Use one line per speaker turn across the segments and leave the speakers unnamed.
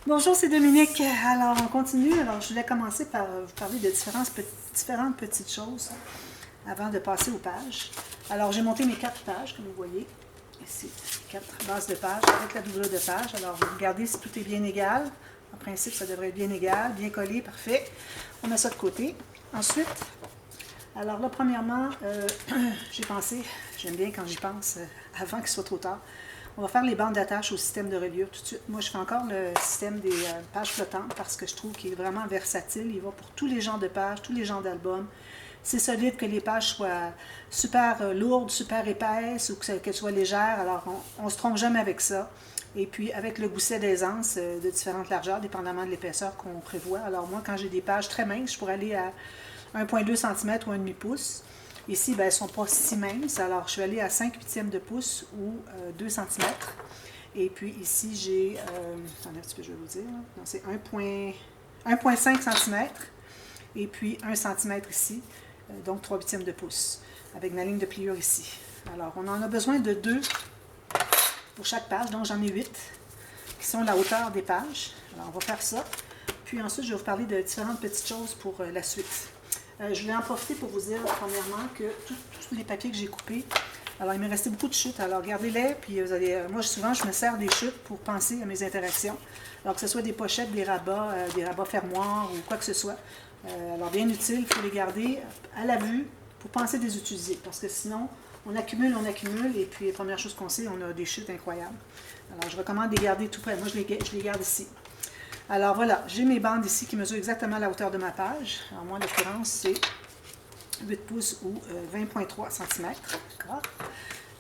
Bonjour, c'est Dominique. Alors, on continue. Alors, je voulais commencer par vous parler de différentes petites choses avant de passer aux pages. Alors, j'ai monté mes 4 pages, comme vous voyez. Ici, 4 bases de pages avec la doublure de page. Alors, vous regardez si tout est bien égal. En principe, ça devrait être bien égal, bien collé, parfait. On met ça de côté. Ensuite, alors là, premièrement, j'ai pensé, j'aime bien quand j'y pense, avant qu'il soit trop tard, on va faire les bandes d'attache au système de reliure tout de suite. Moi, je fais encore le système des pages flottantes parce que je trouve qu'il est vraiment versatile. Il va pour tous les genres de pages, tous les genres d'albums. C'est solide que les pages soient super lourdes, super épaisses ou qu'elles soient légères. Alors, on ne se trompe jamais avec ça. Et puis, avec le gousset d'aisance de différentes largeurs, dépendamment de l'épaisseur qu'on prévoit. Alors, moi, quand j'ai des pages très minces, je pourrais aller à 1,2 cm ou 1,5 pouce. Ici, ben, elles ne sont pas si minces, alors je suis allée à 5/8 de pouce ou 2 cm. Et puis ici, j'ai, attendez un petit peu, je vais vous dire, non, c'est 1,5 cm et puis 1 cm ici, donc 3/8 de pouce, avec ma ligne de pliure ici. Alors, on en a besoin de 2 pour chaque page, donc j'en ai 8 qui sont la hauteur des pages. Alors, on va faire ça. Puis ensuite, je vais vous parler de différentes petites choses pour la suite. Je voulais en profiter pour vous dire, premièrement, que tous les papiers que j'ai coupés, alors il me restait beaucoup de chutes, alors gardez-les, puis vous allez, moi souvent je me sers des chutes pour penser à mes interactions, alors que ce soit des pochettes, des rabats fermoirs ou quoi que ce soit. Alors bien utile, il faut les garder à la vue pour penser à les utiliser, parce que sinon on accumule, et puis la première chose qu'on sait, on a des chutes incroyables. Alors je recommande de les garder tout près, moi je les garde ici. Alors voilà, j'ai mes bandes ici qui mesurent exactement la hauteur de ma page. Alors moi, en l'occurrence, c'est 8 pouces ou 20,3 cm. D'accord?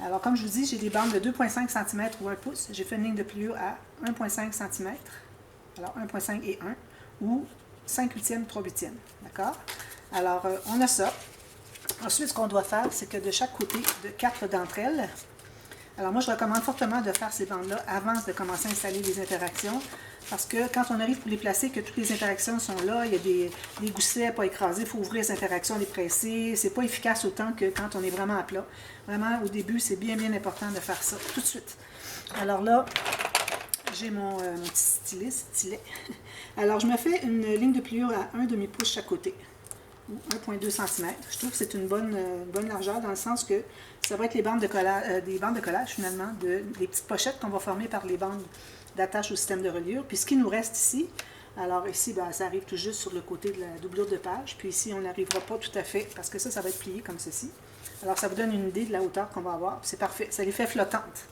Alors comme je vous dis, j'ai des bandes de 2,5 cm ou 1 pouce. J'ai fait une ligne de pliure à 1,5 cm. Alors 1,5 et 1 ou 5/8, 3/8. D'accord? Alors on a ça. Ensuite, ce qu'on doit faire, c'est que de chaque côté de 4 d'entre elles, alors moi, je recommande fortement de faire ces bandes-là avant de commencer à installer les interactions. Parce que quand on arrive pour les placer, que toutes les interactions sont là, il y a des goussets pas écrasés, il faut ouvrir les interactions, les presser. C'est pas efficace autant que quand on est vraiment à plat. Vraiment, au début, c'est bien important de faire ça tout de suite. Alors là, j'ai mon petit stylet. Alors, je me fais une ligne de pliure à 1/2 pouce chaque côté, ou 1,2 cm. Je trouve que c'est une bonne largeur dans le sens que ça va être les bandes de collage, des bandes de collage finalement, des petites pochettes qu'on va former par les bandes d'attache au système de reliure. Puis ce qui nous reste ici, alors ici, ben, ça arrive tout juste sur le côté de la doublure de page. Puis ici, on n'arrivera pas tout à fait parce que ça va être plié comme ceci. Alors ça vous donne une idée de la hauteur qu'on va avoir. C'est parfait, ça les fait flottantes.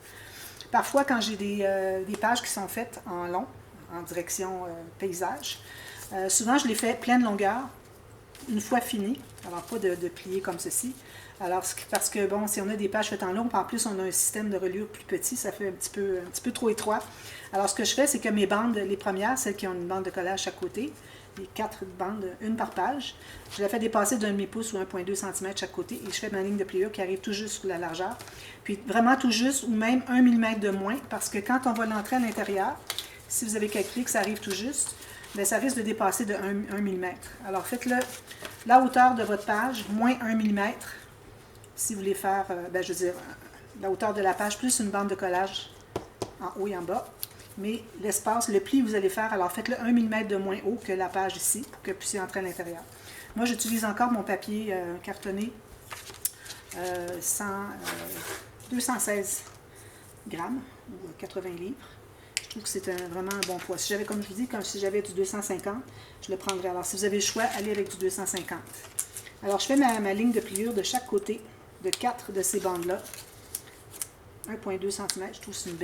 Parfois, quand j'ai des pages qui sont faites en long, en direction paysage, souvent je les fais pleine longueur, une fois fini, alors pas de plier comme ceci. Alors, parce que, bon, si on a des pages faites en long, en plus on a un système de reliure plus petit, ça fait un petit peu trop étroit. Alors, ce que je fais, c'est que mes bandes, les premières, celles qui ont une bande de collage à chaque côté, les 4 bandes, une par page, je la fais dépasser d'1/2 pouce ou 1,2 cm chaque côté et je fais ma ligne de pliure qui arrive tout juste sur la largeur. Puis vraiment tout juste ou même 1 mm de moins, parce que quand on va l'entrer à l'intérieur, si vous avez calculé que ça arrive tout juste, bien, ça risque de dépasser de 1 mm. Alors, faites-le la hauteur de votre page, moins 1 mm, si vous voulez faire, ben, je veux dire, la hauteur de la page plus une bande de collage en haut et en bas. Mais l'espace, le pli que vous allez faire, alors faites-le 1 mm de moins haut que la page ici, pour que vous puissiez entrer à l'intérieur. Moi, j'utilise encore mon papier cartonné 216 grammes, ou 80 livres. Je trouve que c'est vraiment un bon poids. Si j'avais, comme je vous dis, si j'avais du 250, je le prendrais. Alors, si vous avez le choix, allez avec du 250. Alors, je fais ma ligne de pliure de chaque côté de 4 de ces bandes-là. 1,2 cm. Je trouve que c'est une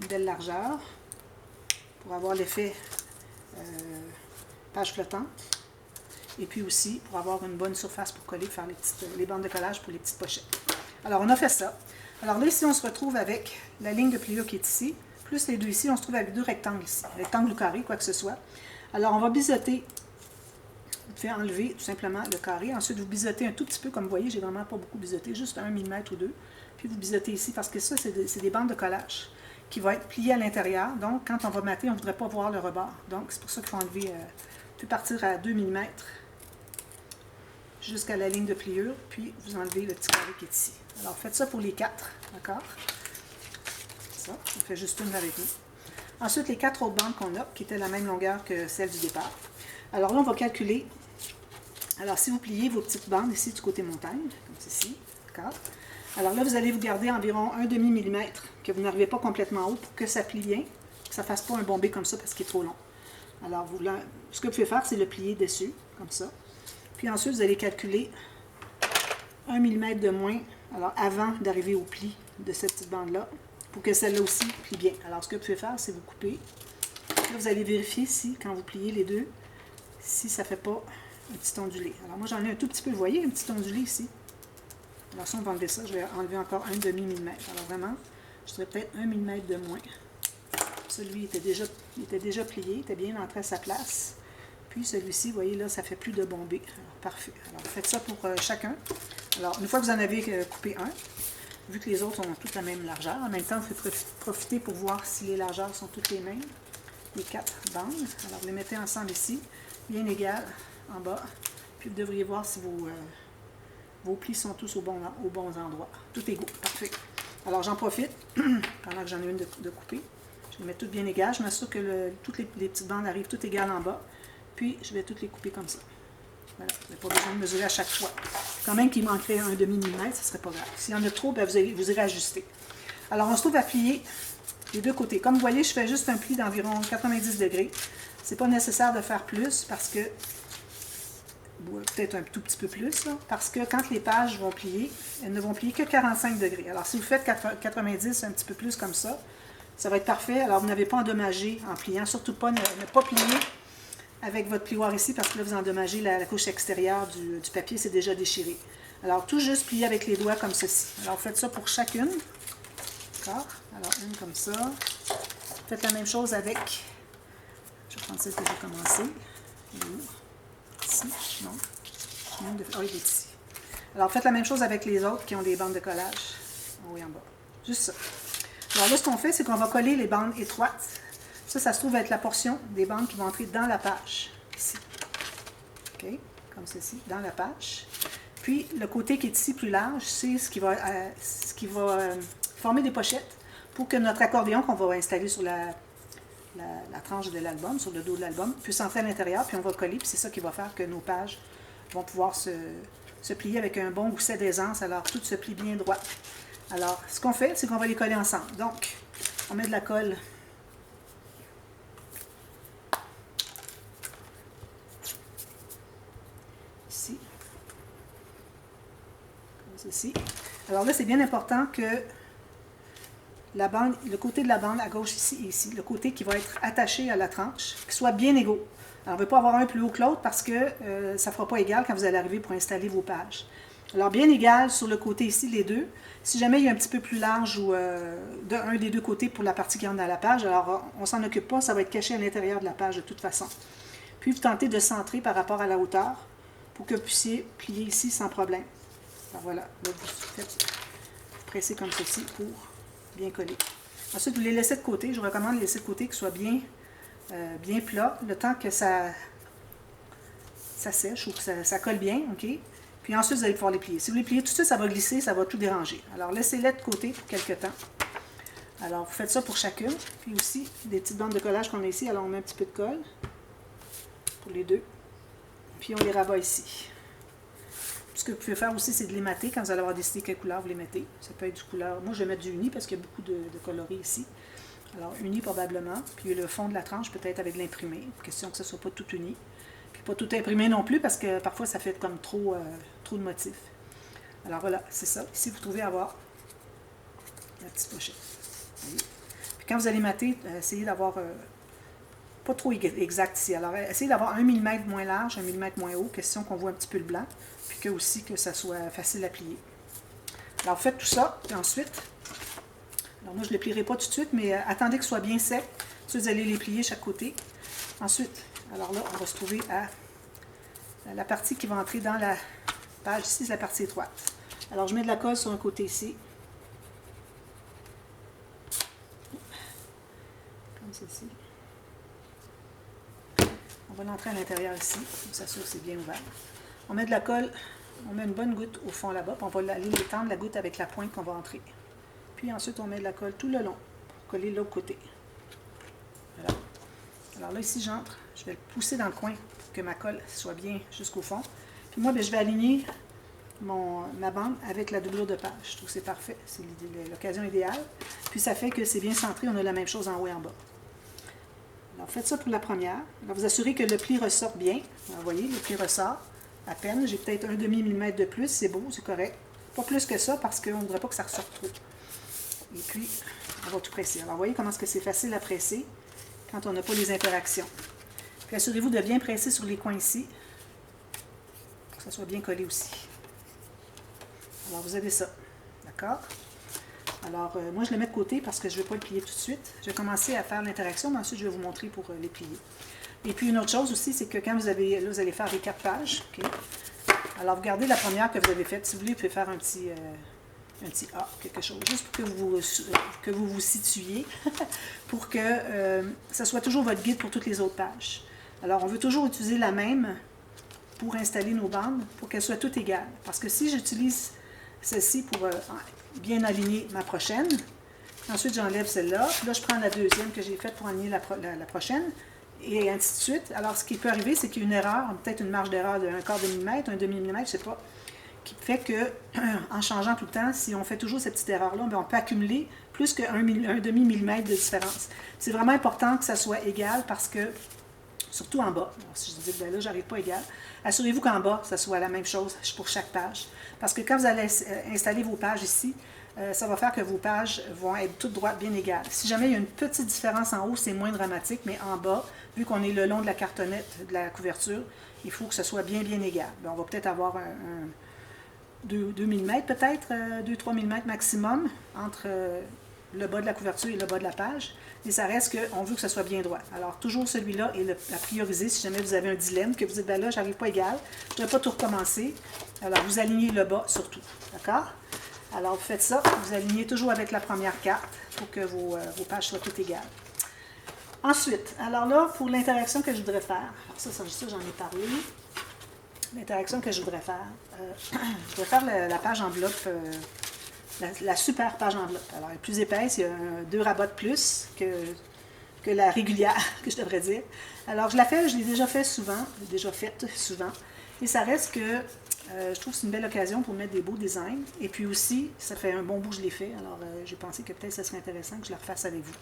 belle largeur pour avoir l'effet page flottante. Et puis aussi, pour avoir une bonne surface pour coller, faire les bandes de collage pour les petites pochettes. Alors, on a fait ça. Alors là, ici, on se retrouve avec la ligne de pliure qui est ici, plus les deux ici, on se trouve avec 2 rectangles ici, rectangle ou carré, quoi que ce soit. Alors, on va biseauter, vous pouvez enlever tout simplement le carré, ensuite vous biseautez un tout petit peu, comme vous voyez, j'ai vraiment pas beaucoup biseauté, juste 1 mm ou 2, puis vous biseautez ici, parce que ça, c'est des bandes de collage qui vont être pliées à l'intérieur, donc quand on va mater, on ne voudrait pas voir le rebord, donc c'est pour ça qu'il faut enlever, vous pouvez partir à 2 mm, jusqu'à la ligne de pliure, puis vous enlevez le petit carré qui est ici. Alors, faites ça pour les 4, d'accord? Ça, on fait juste une avec nous. Ensuite, les 4 autres bandes qu'on a, qui étaient la même longueur que celle du départ. Alors là, on va calculer. Alors, si vous pliez vos petites bandes ici du côté montagne, comme ceci, d'accord? Alors là, vous allez vous garder environ un demi-millimètre, que vous n'arrivez pas complètement haut pour que ça plie bien, que ça ne fasse pas un bombé comme ça parce qu'il est trop long. Alors, ce que vous pouvez faire, c'est le plier dessus, comme ça. Puis ensuite, vous allez calculer 1 mm de moins, alors avant d'arriver au pli de cette petite bande-là, pour que celle-là aussi plie bien. Alors, ce que vous pouvez faire, c'est vous couper. Là, vous allez vérifier si, quand vous pliez les deux, si ça ne fait pas un petit ondulé. Alors, moi, j'en ai un tout petit peu, vous voyez, un petit ondulé ici. Alors, si on va enlever ça, je vais enlever encore un demi-millimètre. Alors, vraiment, je dirais peut-être 1 mm de moins. Celui était déjà plié, il était bien entré à sa place. Puis celui-ci, vous voyez là, ça fait plus de bombé. Alors, parfait. Alors, vous faites ça pour chacun. Alors, une fois que vous en avez coupé un, vu que les autres ont toutes la même largeur, en même temps, vous pouvez profiter pour voir si les largeurs sont toutes les mêmes. Les 4 bandes. Alors, vous les mettez ensemble ici, bien égales en bas. Puis vous devriez voir si vos plis sont tous aux bons endroits. Tout égaux. Parfait. Alors, j'en profite, pendant que j'en ai une de couper. Je les mets toutes bien égales. Je m'assure que toutes les petites bandes arrivent toutes égales en bas. Puis, je vais toutes les couper comme ça. Voilà, vous n'avez pas besoin de mesurer à chaque fois. Quand même qu'il manquerait un demi-millimètre, ce ne serait pas grave. S'il y en a trop, bien, vous irez ajuster. Alors, on se trouve à plier les deux côtés. Comme vous voyez, je fais juste un pli d'environ 90 degrés. Ce n'est pas nécessaire de faire plus parce que, peut-être un tout petit peu plus, là, parce que quand les pages vont plier, elles ne vont plier que 45 degrés. Alors, si vous faites 90, un petit peu plus comme ça va être parfait. Alors, vous n'avez pas endommagé en pliant. Surtout pas, ne pas plier avec votre plioir ici, parce que là, vous endommagez la couche extérieure du papier, c'est déjà déchiré. Alors, tout juste plier avec les doigts comme ceci. Alors, vous faites ça pour chacune. D'accord? Alors, une comme ça. Faites la même chose avec... Je vais prendre celle que j'ai commencé. Ici? Non. Il est ici. Alors, faites la même chose avec les autres qui ont des bandes de collage. En haut et en bas. Juste ça. Alors là, ce qu'on fait, c'est qu'on va coller les bandes étroites. Ça se trouve être la portion des bandes qui vont entrer dans la page, ici. OK? Comme ceci, dans la page. Puis, le côté qui est ici plus large, c'est ce qui va former des pochettes pour que notre accordéon qu'on va installer sur la tranche de l'album, sur le dos de l'album, puisse entrer à l'intérieur, puis on va coller, puis c'est ça qui va faire que nos pages vont pouvoir se plier avec un bon gousset d'aisance, alors tout se plie bien droit. Alors, ce qu'on fait, c'est qu'on va les coller ensemble. Donc, on met de la colle ici, comme ceci. Alors là, c'est bien important que le côté de la bande à gauche ici et ici, le côté qui va être attaché à la tranche, qui soit bien égaux. Alors, on ne veut pas avoir un plus haut que l'autre parce que ça ne fera pas égal quand vous allez arriver pour installer vos pages. Alors, bien égal sur le côté ici, les deux. Si jamais il y a un petit peu plus large ou d'un des deux côtés pour la partie qui rentre dans la page, alors on ne s'en occupe pas, ça va être caché à l'intérieur de la page de toute façon. Puis, vous tentez de centrer par rapport à la hauteur pour que vous puissiez plier ici sans problème. Alors voilà, là, vous pressez comme ceci pour bien coller. Ensuite, vous les laissez de côté. Je vous recommande de laisser de côté, que ce soit bien plat, le temps que ça sèche ou que ça colle bien, OK? Puis ensuite, vous allez pouvoir les plier. Si vous les pliez tout de suite, ça va glisser, ça va tout déranger. Alors, laissez-les de côté pour quelques temps. Alors, vous faites ça pour chacune. Puis aussi, des petites bandes de collage qu'on a ici. Alors, on met un petit peu de colle pour les deux. Puis, on les rabat ici. Ce que vous pouvez faire aussi, c'est de les mater. Quand vous allez avoir décidé quelle couleur vous les mettez. Ça peut être du couleur... Moi, je vais mettre du uni parce qu'il y a beaucoup de coloris ici. Alors, uni probablement. Puis, le fond de la tranche, peut-être avec de l'imprimé. Question que ce ne soit pas tout uni. Puis, pas tout imprimé non plus parce que parfois, ça fait comme trop de motifs. Alors, voilà, c'est ça. Ici, vous trouvez avoir la petite pochette. Puis, quand vous allez mater, essayez d'avoir... pas trop exact ici. Alors, essayez d'avoir 1 mm moins large, 1 mm moins haut. Question qu'on voit un petit peu le blanc. Puis que ça soit facile à plier. Alors, faites tout ça, puis ensuite, alors moi je ne les plierai pas tout de suite, mais attendez que ce soit bien sec. Ensuite, vous allez les plier chaque côté. Ensuite, alors là, on va se trouver à la partie qui va entrer dans la page. Ici, c'est la partie étroite. Alors, je mets de la colle sur un côté ici. Comme ceci. On va l'entrer à l'intérieur ici. On s'assure que c'est bien ouvert. On met de la colle, on met une bonne goutte au fond là-bas, puis on va aller étendre la goutte avec la pointe qu'on va entrer. Puis ensuite, on met de la colle tout le long pour coller l'autre côté. Alors là, ici, j'entre, je vais le pousser dans le coin pour que ma colle soit bien jusqu'au fond. Puis moi, bien, je vais aligner ma bande avec la doublure de page. Je trouve que c'est parfait, c'est l'occasion idéale. Puis ça fait que c'est bien centré, on a la même chose en haut et en bas. Alors faites ça pour la première. Alors vous assurez que le pli ressort bien. Alors, vous voyez, le pli ressort à peine. J'ai peut-être un demi-millimètre de plus, c'est beau, c'est correct. Pas plus que ça parce qu'on ne voudrait pas que ça ressorte trop. Et puis, on va tout presser. Alors vous voyez comment est-ce que c'est facile à presser quand on n'a pas les interactions. Puis assurez-vous de bien presser sur les coins ici, pour que ça soit bien collé aussi. Alors, vous avez ça. D'accord? Alors, moi, je le mets de côté parce que je ne vais pas le plier tout de suite. Je vais commencer à faire l'interaction, mais ensuite, je vais vous montrer pour les plier. Et puis, une autre chose aussi, c'est que quand vous allez faire les 4 pages, okay? Alors, vous gardez la première que vous avez faite. Si vous voulez, vous pouvez faire un petit A, quelque chose, juste pour que vous vous situiez, pour que ça soit toujours votre guide pour toutes les autres pages. Alors, on veut toujours utiliser la même pour installer nos bandes, pour qu'elles soient toutes égales. Parce que si j'utilise celle-ci pour bien aligner ma prochaine. Ensuite, j'enlève celle-là. Là, je prends la deuxième que j'ai faite pour aligner la prochaine. Et ainsi de suite. Alors, ce qui peut arriver, c'est qu'il y a une erreur, peut-être une marge d'erreur d'un quart de millimètre, un demi-millimètre, je ne sais pas, qui fait que, en changeant tout le temps, si on fait toujours cette petite erreur-là, on peut accumuler plus qu'un demi-millimètre de différence. C'est vraiment important que ça soit égal parce que, surtout en bas, alors, si je dis, ben là, j'arrive pas égal, assurez-vous qu'en bas, ça soit la même chose pour chaque page. Parce que quand vous allez installer vos pages ici, ça va faire que vos pages vont être toutes droites, bien égales. Si jamais il y a une petite différence en haut, c'est moins dramatique, mais en bas, vu qu'on est le long de la cartonnette, de la couverture, il faut que ce soit bien, bien égal. Bien, on va peut-être avoir 2 mm, peut-être, 2-3 mm maximum entre le bas de la couverture et le bas de la page. Et ça reste qu'on veut que ce soit bien droit. Alors, toujours celui-là est à prioriser si jamais vous avez un dilemme, que vous dites, ben là, j'arrive pas égal, je ne vais pas tout recommencer. Alors, vous alignez le bas surtout. D'accord? Alors, vous faites ça, vous alignez toujours avec la première carte pour que vos pages soient toutes égales. Ensuite, alors là, pour l'interaction que je voudrais faire, alors ça j'en ai parlé. L'interaction que je voudrais faire, je voudrais faire la page enveloppe, la super page enveloppe. Alors, elle est plus épaisse, il y a 2 rabats de plus que la régulière, que je devrais dire. Alors, je l'ai déjà faite souvent, et ça reste que je trouve que c'est une belle occasion pour mettre des beaux designs. Et puis aussi, ça fait un bon bout que je l'ai fait, alors j'ai pensé que peut-être ça serait intéressant que je le refasse avec vous.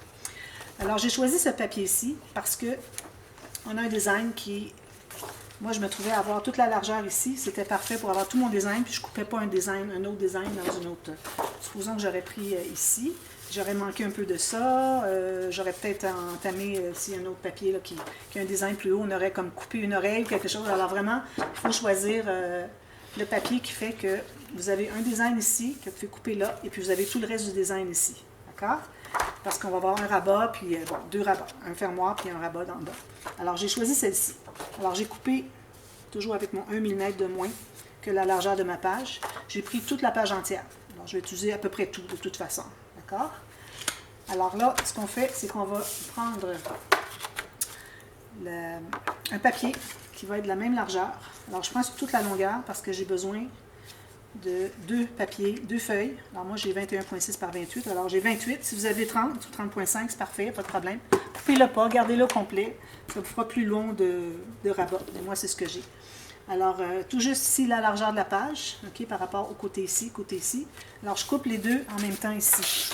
Alors, j'ai choisi ce papier-ci parce que on a un design qui... Moi, je me trouvais avoir toute la largeur ici. C'était parfait pour avoir tout mon design. Puis, je ne coupais pas un autre design dans une autre. Supposons que j'aurais pris ici. J'aurais manqué un peu de ça. J'aurais peut-être entamé, s'il y a un autre papier là, qui a un design plus haut, on aurait comme coupé une oreille ou quelque chose. Alors, vraiment, il faut choisir le papier qui fait que vous avez un design ici, que vous pouvez couper là, et puis vous avez tout le reste du design ici. D'accord? Parce qu'on va avoir un rabat, puis bon, 2 rabats, un fermoir, puis un rabat en bas. Alors, j'ai choisi celle-ci. Alors, j'ai coupé, toujours avec mon 1 mm de moins que la largeur de ma page. J'ai pris toute la page entière. Alors, je vais utiliser à peu près tout, de toute façon. D'accord? Alors là, ce qu'on fait, c'est qu'on va prendre un papier qui va être de la même largeur. Alors, je prends sur toute la longueur parce que j'ai besoin de 2 papiers, 2 feuilles. Alors moi, j'ai 21,6 par 28. Alors j'ai 28. Si vous avez 30 ou 30,5, c'est parfait, pas de problème. Coupez-le pas, gardez-le complet. Ça vous fera plus long de rabat. Et moi, c'est ce que j'ai. Alors, tout juste ici, la largeur de la page, ok, par rapport au côté ici, côté ici. Alors, je coupe les deux en même temps ici.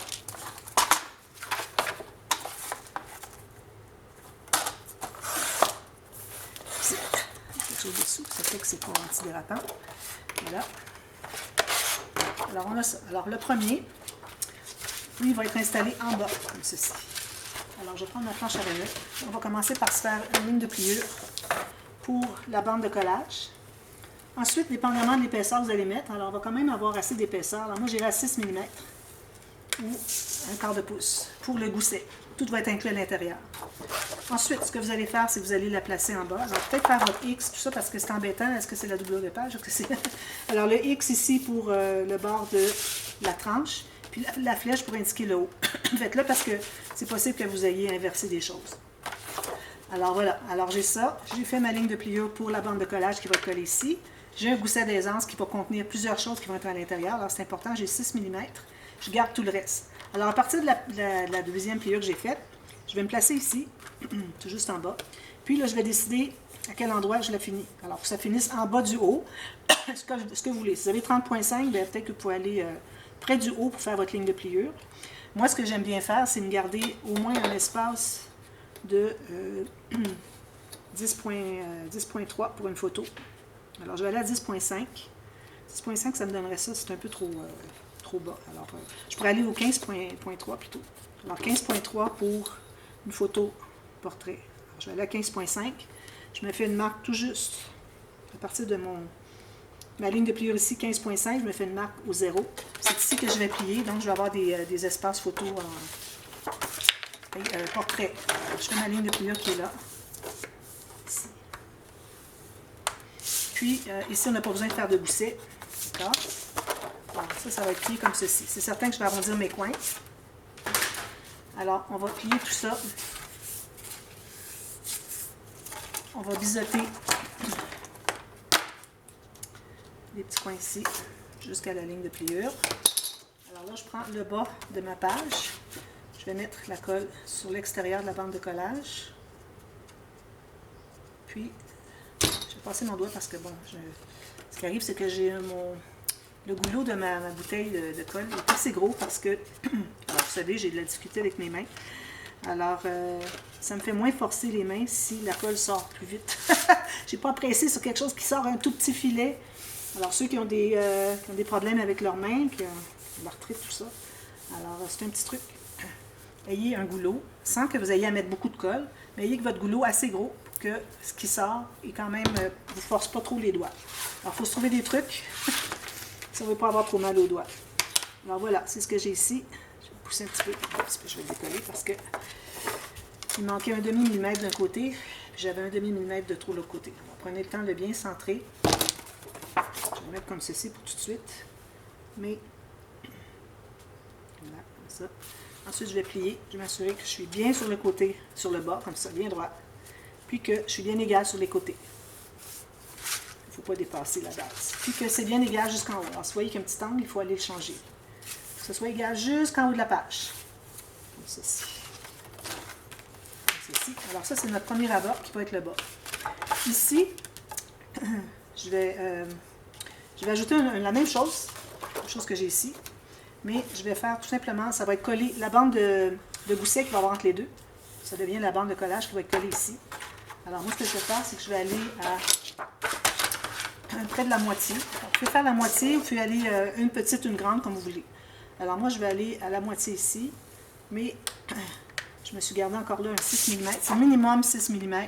Quelque chose dessous, ça fait que c'est pas antidérapant. Voilà. Alors, on a ça. Alors, le premier, lui, il va être installé en bas, comme ceci. Alors, je vais prendre ma planche à relais. On va commencer par se faire une ligne de pliure pour la bande de collage. Ensuite, dépendamment de l'épaisseur que vous allez mettre, alors on va quand même avoir assez d'épaisseur. Alors, moi, j'irai à 6 mm ou un quart de pouce pour le gousset. Tout va être inclus à l'intérieur. Ensuite, ce que vous allez faire, c'est que vous allez la placer en bas. Alors, peut-être faire votre X, tout ça, parce que c'est embêtant. Est-ce que c'est la doublure de page? Alors, le X ici pour le bord de la tranche, puis la flèche pour indiquer le haut. Faites-le parce que c'est possible que vous ayez inversé des choses. Alors, voilà. Alors, j'ai ça. J'ai fait ma ligne de pliure pour la bande de collage qui va coller ici. J'ai un gousset d'aisance qui va contenir plusieurs choses qui vont être à l'intérieur. Alors, c'est important. J'ai 6 mm. Je garde tout le reste. Alors, à partir de la deuxième pliure que j'ai faite, je vais me placer ici. tout juste en bas. Puis là, je vais décider à quel endroit je la finis. Alors, que ça finisse en bas du haut, ce que vous voulez. Si vous avez 30,5, peut-être que vous pouvez aller près du haut pour faire votre ligne de pliure. Moi, ce que j'aime bien faire, c'est me garder au moins un espace de 10,3 pour une photo. Alors, je vais aller à 10,5. 10,5, ça me donnerait ça. C'est un peu trop bas. Alors, je pourrais aller au 15,3 plutôt. Alors, 15,3 pour une photo portrait. Alors, je vais aller à 15,5. Je me fais une marque tout juste à partir de ma ligne de pliure ici, 15,5. Je me fais une marque au 0. C'est ici que je vais plier. Donc, je vais avoir des espaces photo portrait. Alors, je fais ma ligne de pliure qui est là. Ici. Puis, ici, on n'a pas besoin de faire de gousset. D'accord? Alors, ça va être plié comme ceci. C'est certain que je vais arrondir mes coins. Alors, on va plier tout ça. On va biseauter les petits coins ici jusqu'à la ligne de pliure. Alors là, je prends le bas de ma page. Je vais mettre la colle sur l'extérieur de la bande de collage. Puis, je vais passer mon doigt parce que, bon, ce qui arrive, c'est que j'ai le goulot de ma bouteille de colle est assez gros parce que, alors, vous savez, j'ai de la difficulté avec mes mains. Alors, ça me fait moins forcer les mains si la colle sort plus vite. Je n'ai pas pressé sur quelque chose qui sort un tout petit filet. Alors, ceux qui ont des problèmes avec leurs mains, qui ont l'arthrite, tout ça, alors c'est un petit truc. Ayez un goulot, sans que vous ayez à mettre beaucoup de colle, mais ayez que votre goulot assez gros pour que ce qui sort, et quand même, vous force pas trop les doigts. Alors, il faut se trouver des trucs si on ne veut pas avoir trop mal aux doigts. Alors voilà, c'est ce que j'ai ici. Je vais pousser un petit peu, je vais le décoller parce que il manquait un demi-millimètre d'un côté, puis j'avais un demi-millimètre de trop de l'autre côté. Alors, prenez le temps de bien centrer. Je vais le mettre comme ceci pour tout de suite. Mais, voilà, comme ça. Ensuite, je vais plier. Je vais m'assurer que je suis bien sur le côté, sur le bas, comme ça, bien droit. Puis que je suis bien égale sur les côtés. Il ne faut pas dépasser la base. Puis que c'est bien égal jusqu'en haut. Alors, si vous voyez qu'il y a un petit angle, il faut aller le changer. Que ce soit égal jusqu'en haut de la page. Comme ceci. Comme ceci. Alors, ça, c'est notre premier rabat qui va être le bas. Ici, je vais ajouter la même chose que j'ai ici. Mais je vais faire tout simplement, ça va être collé, la bande de gousset qui va avoir entre les deux. Ça devient la bande de collage qui va être collée ici. Alors, moi, ce que je vais faire, c'est que je vais aller à près de la moitié. Vous pouvez faire la moitié, vous pouvez aller une petite, une grande, comme vous voulez. Alors, moi, je vais aller à la moitié ici, mais je me suis gardé encore là un 6 mm. C'est minimum 6 mm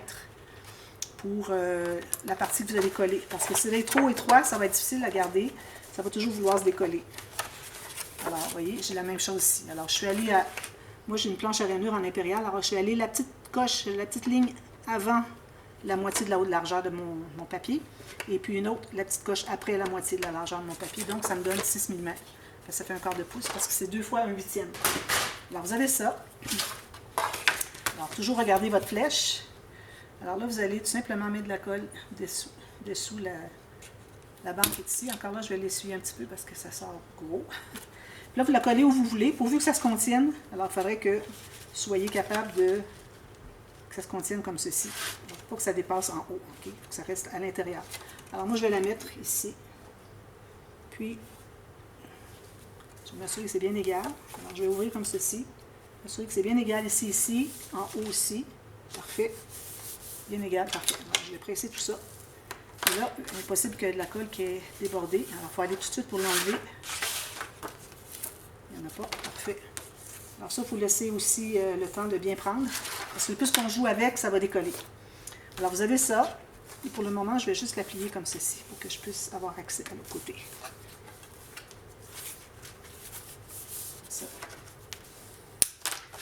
pour la partie que vous allez coller. Parce que si c'est trop étroit, ça va être difficile à garder. Ça va toujours vouloir se décoller. Alors, vous voyez, j'ai la même chose ici. Alors, je suis allée à... Moi, j'ai une planche à rainure en impérial. Alors, je suis allée la petite coche, la petite ligne avant la moitié de la haute largeur de mon papier. Et puis une autre, la petite coche après la moitié de la largeur de mon papier. Donc, ça me donne 6 mm. Ça fait un quart de pouce parce que c'est 2 fois un huitième. Alors, vous avez ça. Alors, toujours regardez votre flèche. Alors là, vous allez tout simplement mettre de la colle dessous la bande qui est ici. Encore là, je vais l'essuyer un petit peu parce que ça sort gros. Là, vous la collez où vous voulez, pourvu que ça se contienne. Alors, il faudrait que vous soyez capable que ça se contienne comme ceci. Il ne faut pas que ça dépasse en haut, ok? Il faut que ça reste à l'intérieur. Alors, moi, je vais la mettre ici. Puis, je vais m'assurer que c'est bien égal. Alors, je vais ouvrir comme ceci. M'assurer que c'est bien égal ici, ici, en haut aussi. Parfait. Bien égal, parfait. Alors, je vais presser tout ça. Et là, il est possible qu'il y ait de la colle qui est débordée. Alors, il faut aller tout de suite pour l'enlever. Il n'y en a pas. Parfait. Alors ça, il faut laisser aussi le temps de bien prendre. Parce que plus qu'on joue avec, ça va décoller. Alors vous avez ça. Et pour le moment, je vais juste la plier comme ceci pour que je puisse avoir accès à l'autre côté. Ça.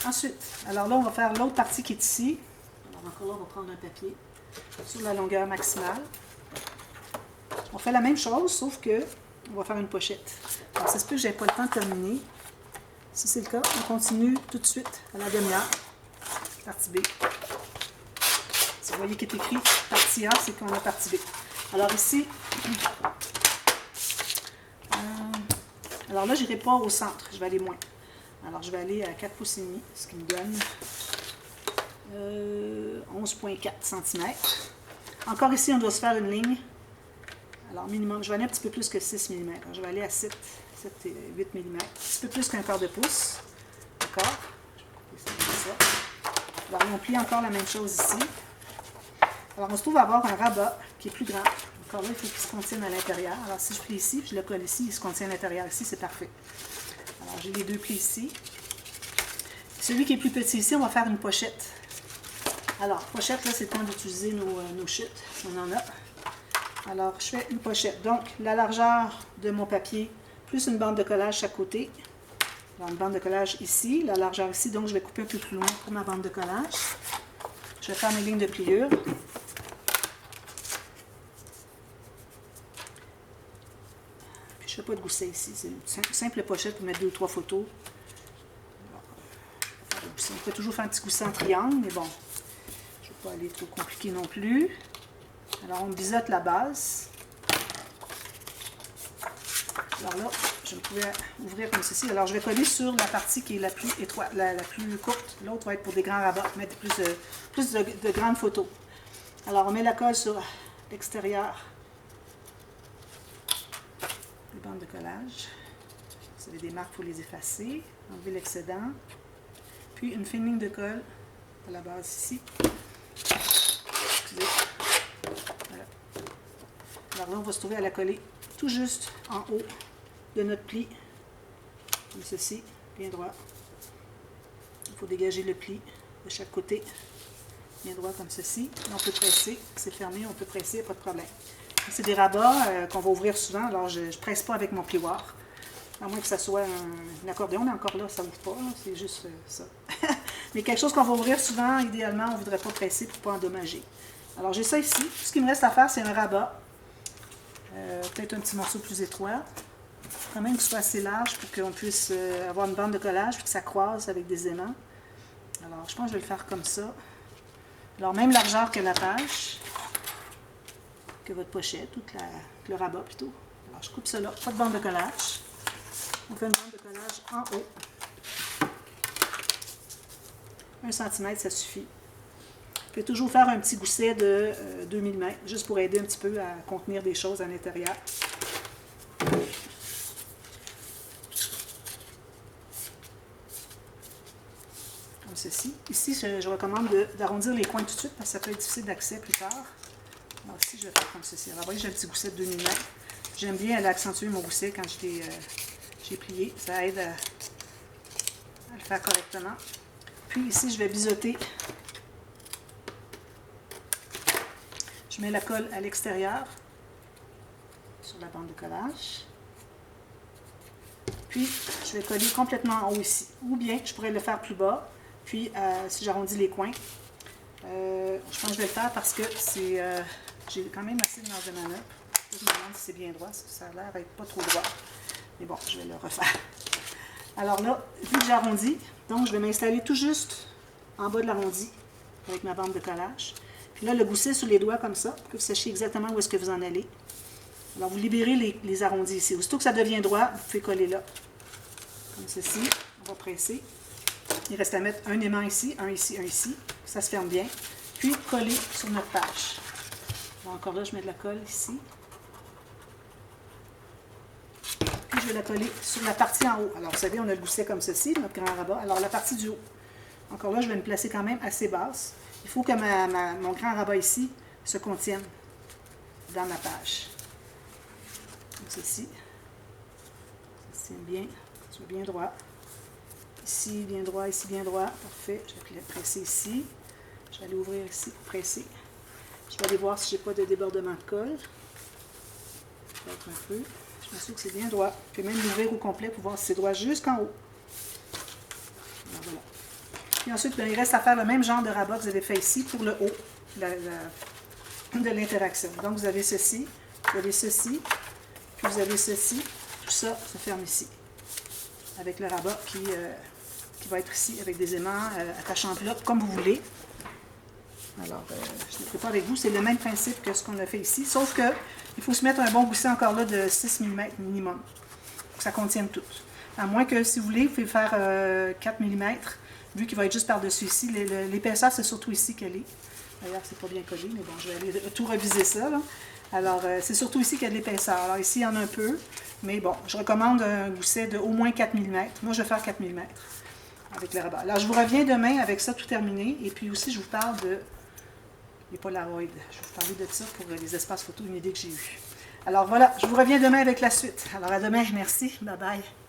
Ensuite, alors là, on va faire l'autre partie qui est ici. Alors encore là, on va prendre un papier sur la longueur maximale. On fait la même chose, sauf que on va faire une pochette. Alors, ça se peut que je n'ai pas le temps de terminer. Si c'est le cas, on continue tout de suite à la demi-heure. Partie B. Si vous voyez qu'il est écrit partie A, c'est qu'on a partie B. Alors ici, alors là, je n'irai pas au centre, je vais aller moins. Alors je vais aller à 4 pouces et demi, ce qui me donne 11,4 cm. Encore ici, on doit se faire une ligne. Alors, minimum, je vais aller un petit peu plus que 6 mm. Je vais aller à 7 et 8 mm. Un petit peu plus qu'un quart de pouce. D'accord? Je vais couper ça. Alors, on plie encore la même chose ici. Alors, on se trouve à avoir un rabat qui est plus grand. Encore là, il faut qu'il se contienne à l'intérieur. Alors, si je plie ici, puis je le colle ici, il se contient à l'intérieur ici, c'est parfait. Alors, j'ai les deux plis ici. Celui qui est plus petit ici, on va faire une pochette. Alors, pochette, là, c'est le temps d'utiliser nos chutes. On en a. Alors, je fais une pochette. Donc, la largeur de mon papier, plus une bande de collage chaque côté. Alors, une bande de collage ici, la largeur ici. Donc, je vais couper un peu plus loin pour ma bande de collage. Je vais faire mes lignes de pliure. Puis, je ne fais pas de gousset ici. C'est une simple pochette pour mettre 2 ou 3 photos. On peut toujours faire un petit gousset en triangle, mais bon, je ne vais pas aller trop compliqué non plus. Alors, on biseaute la base. Alors là, je pouvais ouvrir comme ceci. Alors, je vais coller sur la partie qui est la plus étroite, la plus courte. L'autre va être pour des grands rabats, mettre plus de grandes photos. Alors, on met la colle sur l'extérieur des bandes de collage. Vous avez des marques pour les effacer. Enlever l'excédent. Puis une fine ligne de colle à la base ici. Excusez. Voilà. Alors là, on va se trouver à la coller tout juste en haut de notre pli, comme ceci, bien droit. Il faut dégager le pli de chaque côté, bien droit comme ceci. On peut presser, c'est fermé, on peut presser, pas de problème. C'est des rabats qu'on va ouvrir souvent, alors je ne presse pas avec mon plioir. À moins que ça soit un accordéon, mais encore là, ça n'ouvre pas, c'est juste ça. Mais quelque chose qu'on va ouvrir souvent, idéalement, on ne voudrait pas presser pour ne pas endommager. Alors j'ai ça ici. Tout ce qu'il me reste à faire, c'est un rabat. Peut-être un petit morceau plus étroit. Quand même qu'il soit assez large pour qu'on puisse avoir une bande de collage, puis que ça croise avec des aimants. Alors je pense que je vais le faire comme ça. Alors même largeur que la page, que votre pochette, ou que le rabat plutôt. Alors je coupe ça là, pas de bande de collage. On fait une bande de collage en haut. 1 cm, ça suffit. Vous pouvez toujours faire un petit gousset de 2 mm, juste pour aider un petit peu à contenir des choses à l'intérieur. Comme ceci. Ici, je recommande d'arrondir les coins tout de suite parce que ça peut être difficile d'accès plus tard. Alors ici, je vais faire comme ceci. Alors, vous voyez, j'ai un petit gousset de 2 mm. J'aime bien aller accentuer mon gousset quand j'ai plié. Ça aide à le faire correctement. Puis ici, je vais biseauter. Je mets la colle à l'extérieur, sur la bande de collage. Puis, je vais coller complètement en haut ici. Ou bien, je pourrais le faire plus bas. Puis, si j'arrondis les coins, je pense que je vais le faire parce que j'ai quand même assez de marge de manœuvre. Je me demande si c'est bien droit, ça a l'air d'être pas trop droit. Mais bon, je vais le refaire. Alors là, vu que j'arrondis, donc je vais m'installer tout juste en bas de l'arrondi avec ma bande de collage. Puis là, le gousset sur les doigts comme ça, pour que vous sachiez exactement où est-ce que vous en allez. Alors, vous libérez les arrondis ici. Aussitôt que ça devient droit, vous pouvez coller là. Comme ceci. On va presser. Il reste à mettre un aimant ici, un ici, un ici. Ça se ferme bien. Puis, coller sur notre page. Alors, encore là, je mets de la colle ici. Puis, je vais la coller sur la partie en haut. Alors, vous savez, on a le gousset comme ceci, notre grand rabat. Alors, la partie du haut. Encore là, je vais me placer quand même assez basse. Il faut que mon grand rabat ici se contienne dans ma page. Comme ceci. Ça tient bien, soit bien droit. Ici, bien droit, ici, bien droit. Parfait. Je vais presser ici. Je vais aller ouvrir ici pour presser. Je vais aller voir si je n'ai pas de débordement de colle. Peut-être un peu. Je m'assure que c'est bien droit. Je peux même l'ouvrir au complet pour voir si c'est droit jusqu'en haut. Alors, voilà. Puis ensuite, il reste à faire le même genre de rabat que vous avez fait ici pour le haut de l'interaction. Donc, vous avez ceci, vous avez ceci, puis vous avez ceci. Tout ça se ferme ici. Avec le rabat qui va être ici avec des aimants attachants là, comme vous voulez. Alors, je ne le fais pas avec vous. C'est le même principe que ce qu'on a fait ici. Sauf que il faut se mettre un bon gousset encore là de 6 mm minimum. Pour que ça contienne tout. À moins que, si vous voulez, vous pouvez faire 4 mm. Vu qu'il va être juste par-dessus ici. L'épaisseur, c'est surtout ici qu'elle est. D'ailleurs, c'est pas bien collé, mais bon, je vais aller tout reviser ça, là. Alors, c'est surtout ici qu'il y a de l'épaisseur. Alors, ici, il y en a un peu, mais bon, je recommande un gousset de au moins 4 mm. Moi, je vais faire 4 mm avec le rabat. Alors, je vous reviens demain avec ça tout terminé, et puis aussi, je vous parle de les Polaroids. Je vais vous parler de ça pour les espaces photos, une idée que j'ai eue. Alors, voilà, je vous reviens demain avec la suite. Alors, à demain, merci, bye-bye.